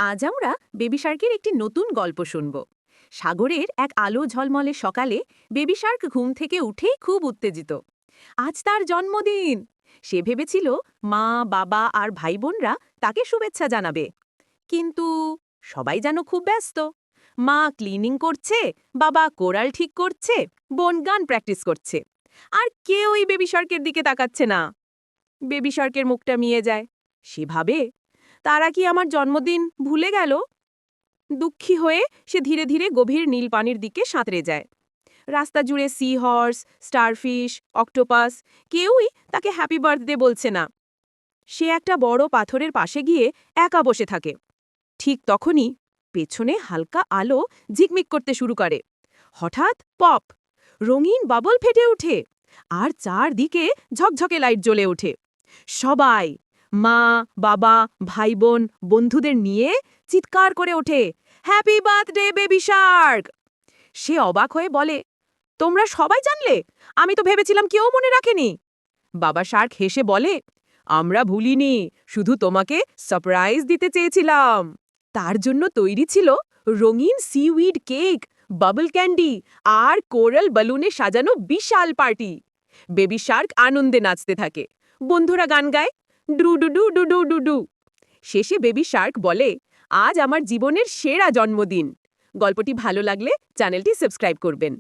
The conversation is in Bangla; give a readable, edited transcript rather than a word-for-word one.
আজ আমরা বেবি শার্কের একটি নতুন গল্প শুনব। সাগরের এক আলো ঝলমলে সকালে বেবি শার্ক ঘুম থেকে উঠেই খুব উত্তেজিত। আজ তার জন্মদিন। সে ভেবেছিল মা, বাবা আর ভাই বোনরা তাকে শুভেচ্ছা জানাবে, কিন্তু সবাই যেন খুব ব্যস্ত। মা ক্লিনিং করছে, বাবা কোরাল ঠিক করছে, বোন গান প্র্যাকটিস করছে, আর কেউই বেবি শার্কের দিকে তাকাচ্ছে না। বেবি শার্কের মুখটা মিয়ে যায়। সে ভাবে, তারা কি আমার জন্মদিন ভুলে গেল? দুঃখী হয়ে সে ধীরে ধীরে গভীর নীল পানির দিকে সাঁতরে যায়। রাস্তা জুড়ে সি হর্স, স্টারফিশ, অক্টোপাস, কেউই তাকে হ্যাপি বার্থডে বলছে না। সে একটা বড় পাথরের পাশে গিয়ে একা বসে থাকে। ঠিক তখনই পেছনে হালকা আলো ঝিকমিক করতে শুরু করে। হঠাৎ পপ, রঙিন বাবল ফেটে ওঠে, আর চারদিকে ঝকঝকে লাইট জ্বলে ওঠে। সবাই, মা, বাবা, ভাই বোন, বন্ধুদের নিয়ে চিৎকার করে ওঠে, হ্যাপি বার্থডে বেবি শার্ক! সে অবাক হয়ে বলে, তোমরা সবাই জানলে? আমি তো ভেবেছিলাম কেউ মনে রাখেনি। বাবা শার্ক হেসে বলে, আমরা ভুলিনি, শুধু তোমাকে সারপ্রাইজ দিতে চেয়েছিলাম। তার জন্য তৈরি ছিল রঙিন সিউইড কেক, বাবল ক্যান্ডি আর কোরাল বালুনে সাজানো বিশাল পার্টি। বেবি শার্ক আনন্দে নাচতে থাকে, বন্ধুরা গান গায়, do do do do do do do. শেষে বেবি শার্ক বলে, আজ আমার জীবনের সেরা জন্মদিন। গল্পটি ভালো লাগলে চ্যানেলটি সাবস্ক্রাইব করবেন।